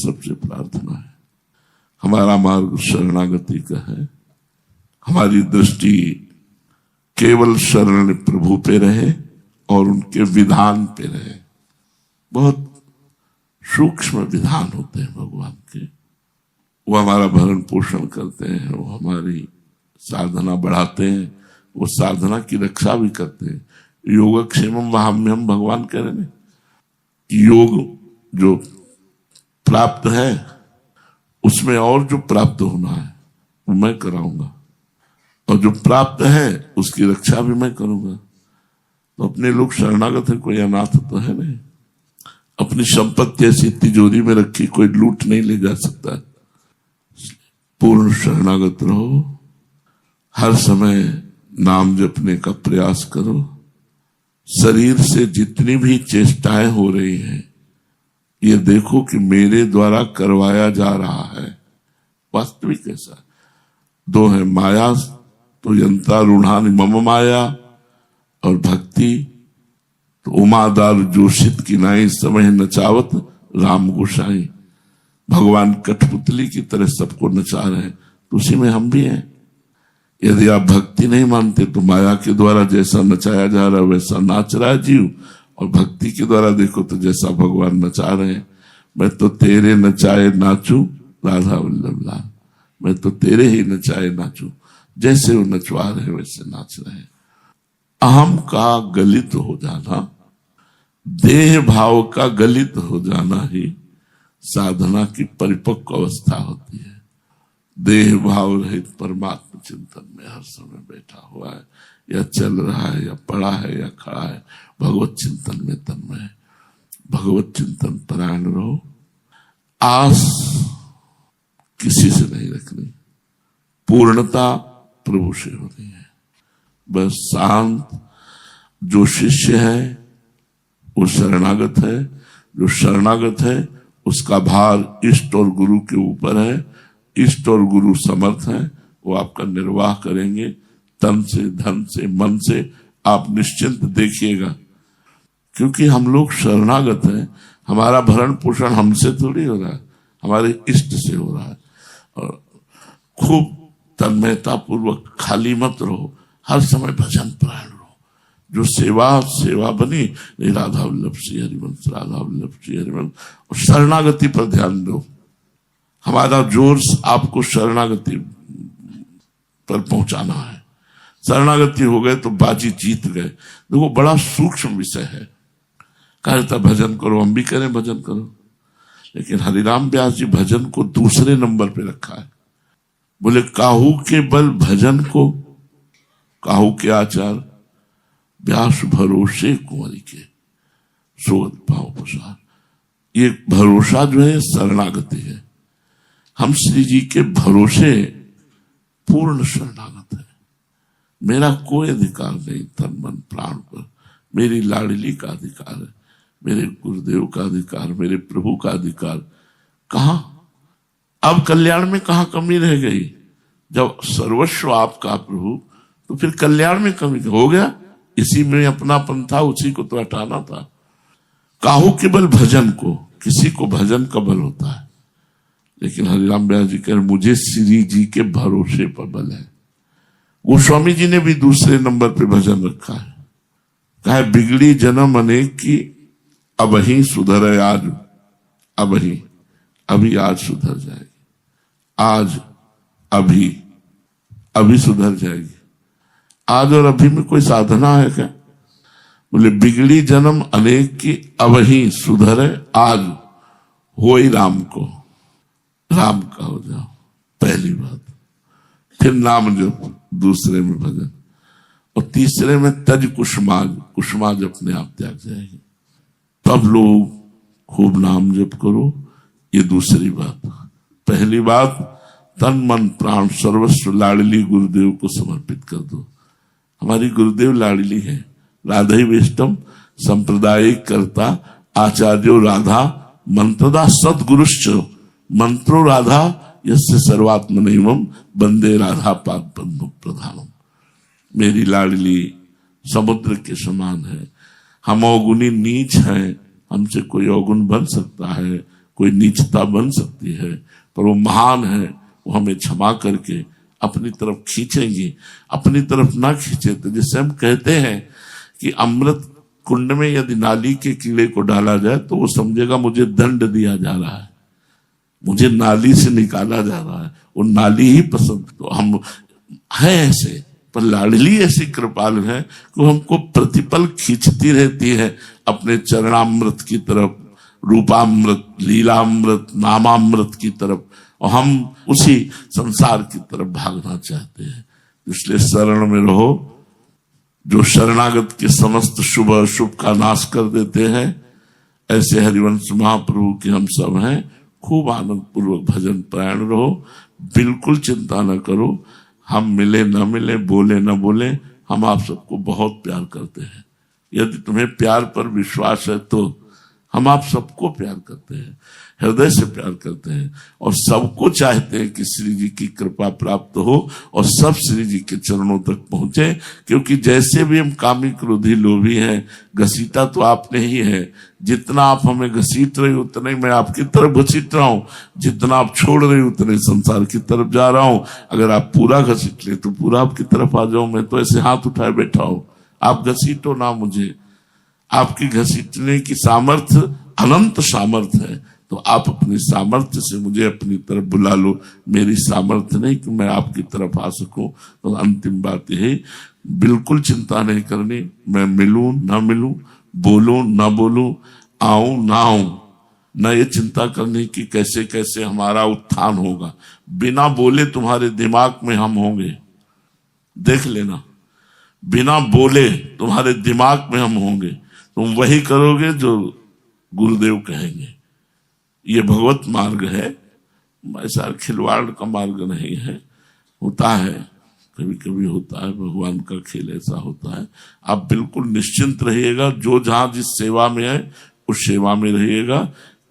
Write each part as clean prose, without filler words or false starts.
सबसे प्रार्थना है, हमारा मार्ग शरणागति का है, हमारी दृष्टि केवल शरण प्रभु पे रहे और उनके विधान पे रहे। बहुत सूक्ष्म विधान होते हैं भगवान के, वो हमारा भरण पोषण करते हैं, वो हमारी साधना बढ़ाते हैं, वो साधना की रक्षा भी करते हैं। योगक्षेमम वहाम्यहम, भगवान कह रहे हैं कि योग जो प्राप्त है उसमें और जो प्राप्त होना है वो मैं कराऊंगा, और जो प्राप्त है उसकी रक्षा भी मैं करूंगा। तो अपने लोग शरणागत है, कोई अनाथ तो है नहीं, अपनी संपत्ति ऐसी तिजोरी में रखी कोई लूट नहीं ले जा सकता। पूर्ण शरणागत रहो, हर समय नाम जपने का प्रयास करो। शरीर से जितनी भी चेष्टाएं हो रही हैं ये देखो कि मेरे द्वारा करवाया जा रहा है। वास्तविक ऐसा दो है, माया तो यंत्रा रूढ़ान मम माया, और भक्ति तो उमादार जोशित की नाई समय नचावत राम गोसाई। भगवान कठपुतली की तरह सबको नचा रहे हैं, तो उसी में हम भी हैं। यदि आप भक्ति नहीं मानते तो माया के द्वारा जैसा नचाया जा रहा है वैसा नाच रहा है जीव, और भक्ति के द्वारा देखो तो जैसा भगवान नचा रहे हैं। मैं तो तेरे नचाए नाचू राधा वल्लभ लाल, मैं तो तेरे ही नचाए नाचू, जैसे वो नचवा रहे वैसे नाच रहे हैं। अहम का गलित हो जाना, देह भाव का गलित हो जाना ही साधना की परिपक्व अवस्था होती है। देह भाव रहित परमात्मा चिंतन में हर समय बैठा हुआ है, या चल रहा है, या पड़ा है, या खड़ा है, भगवत चिंतन में तन्मय है। भगवत चिंतन परायण रहो, आस किसी से नहीं रखनी, पूर्णता प्रभु से होनी है। बस शांत, जो शिष्य है वो शरणागत है, जो शरणागत है उसका भार इष्ट और गुरु के ऊपर है। इष्ट और गुरु समर्थ हैं, वो आपका निर्वाह करेंगे तन से, धन से, मन से। आप निश्चिंत देखिएगा, क्योंकि हम लोग शरणागत हैं, हमारा भरण पोषण हमसे थोड़ी हो रहा है, हमारे इष्ट से हो रहा है। और खूब तन्मयता पूर्वक खाली मत रहो, हर समय भजन परायण रहो। जो सेवा बनी, राधा वल्लभ श्री हरिवंश, राधा वल्लभ श्री हरिवंश। और शरणागति पर ध्यान दो, हमारा जोर आपको शरणागति पर पहुंचाना है। शरणागति हो गए तो बाजी जीत गए। देखो बड़ा सूक्ष्म विषय है, कहता भजन करो, हम भी करें भजन करो, लेकिन हरिराम व्यास जी भजन को दूसरे नंबर पे रखा है। बोले काहू के बल भजन को, काहू के आचार व्यास भरोसे कुंवरी के सोत भाव प्रसार। ये भरोसा जो है शरणागति है, हम श्री जी के भरोसे पूर्ण शरणागत है। मेरा कोई अधिकार नहीं तन मन प्राण पर, मेरी लाडली का अधिकार है, मेरे गुरुदेव का अधिकार, मेरे प्रभु का अधिकार। कहां अब कल्याण में कहां कमी रह गई? जब सर्वस्व आपका प्रभु, तो फिर कल्याण में कमी हो गया? इसी में अपनापन था, उसी को तो हटाना था। काहू के बल भजन को, किसी को भजन का बल होता है, लेकिन हरिराम व्यास जी कह रहे मुझे श्री जी के भरोसे पर बल है। गोस्वामी जी ने भी दूसरे नंबर पे भजन रखा है, कहा बिगड़ी जन्म अनेक की अब ही सुधर आज, अब ही, अभी आज सुधर जाएगी, आज अभी सुधर जाएगी। आज और अभी में कोई साधना है क्या? बोले बिगड़ी जन्म अनेक की अब ही सुधरे आज, हो ही राम को, राम का हो जाओ, पहली बात। फिर नाम जप, दूसरे में भजन, और तीसरे में तज कुसुमाज, कुसुमाज अपने आप त्याग जाएगी। तब लोग खूब नाम जप करो, ये दूसरी बात। पहली बात तन मन प्राण सर्वस्व लाडली गुरुदेव को समर्पित कर दो। हमारी गुरुदेव लाडली है, राधा वेष्टम संप्रदायिक करता आचार्यो राधा मंत्रदा सदगुरुश्च, मंत्रो राधा यस्य सर्वात्मनैवम वंदे राधा पाद पद्म प्रधानम। मेरी लाडली समुद्र के समान है, हम अवगुणी नीच हैं, हमसे कोई अवगुण बन सकता है, कोई नीचता बन सकती है, पर वो महान है, वो हमें क्षमा करके अपनी तरफ खींचेंगी। अपनी तरफ ना खींचे तो जैसे हम कहते हैं कि अमृत कुंड में यदि नाली के कीड़े को डाला जाए तो वो समझेगा मुझे दंड दिया जा रहा है, मुझे नाली से निकाला जा रहा है, वो नाली ही पसंद। तो हम है ऐसे, पर लाडली ऐसी कृपालु है कि हमको प्रतिपल खींचती रहती है अपने चरणामृत की तरफ, रूपामृत, लीलामृत, नामामृत की तरफ, और हम उसी संसार की तरफ भागना चाहते हैं। इसलिए शरण में रहो, जो शरणागत के समस्त शुभ अशुभ का नाश कर देते हैं। ऐसे हरिवंश महाप्रभु के हम सब हैं। खूब आनंद पूर्वक भजन परायण रहो, बिल्कुल चिंता न करो। हम मिले न मिले, बोले न बोले, हम आप सबको बहुत प्यार करते हैं। यदि तुम्हें प्यार पर विश्वास है तो हम आप सबको प्यार करते हैं, हृदय से प्यार करते हैं, और सबको चाहते हैं कि श्री जी की कृपा प्राप्त हो और सब श्री जी के चरणों तक पहुंचे। क्योंकि जैसे भी हम कामी क्रोधी लोभी हैं, घसीटा तो आपने ही है। जितना आप हमें घसीट रहे उतना ही मैं आपकी तरफ घसीट रहा हूं, जितना आप छोड़ रहे उतने संसार की तरफ जा रहा हूं। अगर आप पूरा घसीट ले तो पूरा आपकी तरफ आ जाऊं। मैं तो ऐसे हाथ उठाए बैठा हूं, आप घसीटो ना मुझे। आपकी घसीटने की सामर्थ्य अनंत सामर्थ्य है, तो आप अपनी सामर्थ्य से मुझे अपनी तरफ बुला लो। मेरी सामर्थ्य नहीं कि मैं आपकी तरफ आ सकूं। तो अंतिम बात यही, बिल्कुल चिंता नहीं करनी। मैं मिलूं ना मिलूं, बोलूं ना बोलूं, आऊं ना आऊं, न ये चिंता करनी कि कैसे कैसे हमारा उत्थान होगा। बिना बोले तुम्हारे दिमाग में हम होंगे, देख लेना। बिना बोले तुम्हारे दिमाग में हम होंगे, तुम वही करोगे जो गुरुदेव कहेंगे। ये भगवत मार्ग है, ऐसा खिलवाड़ का मार्ग नहीं है। होता है, कभी कभी होता है, भगवान का खेल ऐसा होता है। आप बिल्कुल निश्चिंत रहिएगा, जो जहां जिस सेवा में है उस सेवा में रहिएगा।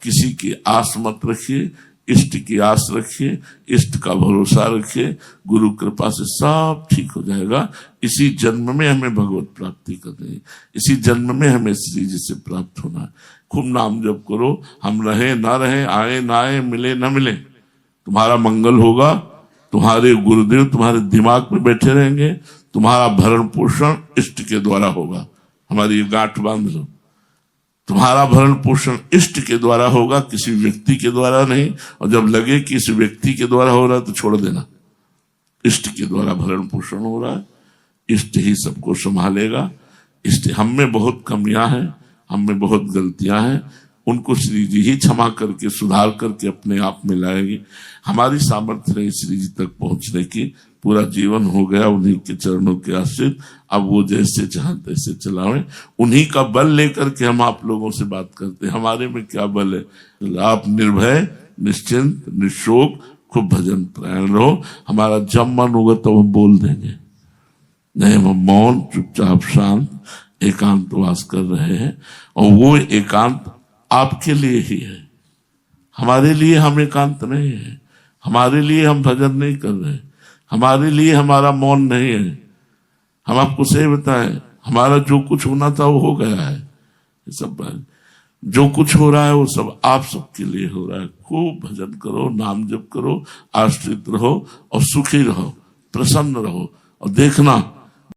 किसी की आस मत रखिए, इष्ट की आस रखिए, इष्ट का भरोसा रखिए। गुरु कृपा से सब ठीक हो जाएगा। इसी जन्म में हमें भगवत प्राप्ति करनी है, इसी जन्म में हमें श्री जी से प्राप्त होना है। खूब नाम जप करो, हम रहे ना रहे, आए ना आए, मिले ना मिले, तुम्हारा मंगल होगा। तुम्हारे गुरुदेव तुम्हारे दिमाग में बैठे रहेंगे। तुम्हारा भरण पोषण इष्ट के द्वारा होगा। हमारी ये गांठ बांध लो, तुम्हारा भरण पोषण इष्ट के द्वारा होगा, किसी व्यक्ति के द्वारा नहीं। और जब लगे कि इस व्यक्ति के द्वारा हो रहा है तो छोड़ देना। इष्ट के द्वारा भरण पोषण हो रहा है, इष्ट ही सबको संभालेगा। इष्ट, हम में बहुत कमियां हैं, हम में बहुत गलतियां हैं, उनको श्री जी ही क्षमा करके सुधार करके अपने आप में लाएंगे। हमारी सामर्थ्य नहीं श्री जी तक पहुंचने की। पूरा जीवन हो गया उन्हीं के चरणों के आश्रित। अब वो जैसे चाहें तैसे चलावें। उन्हीं का बल लेकर के हम आप लोगों से बात करते हैं। हमारे में क्या बल है? आप निर्भय, निश्चिंत, निशोक खूब भजन परायण रहो। हमारा जब मन होगा तो हम बोल देंगे, नहीं हम मौन चुपचाप शांत एकांतवास कर रहे हैं। और वो एकांत आपके लिए ही है, हमारे लिए हम एकांत नहीं है। हमारे लिए हम भजन नहीं कर रहे, हमारे लिए हमारा मौन नहीं है। हम आपको सही बताएं, हमारा जो कुछ होना था वो हो गया है। सब जो कुछ हो रहा है वो सब आप सबके लिए हो रहा है। खूब भजन करो, नाम जप करो, आश्रित रहो और सुखी रहो, प्रसन्न रहो। और देखना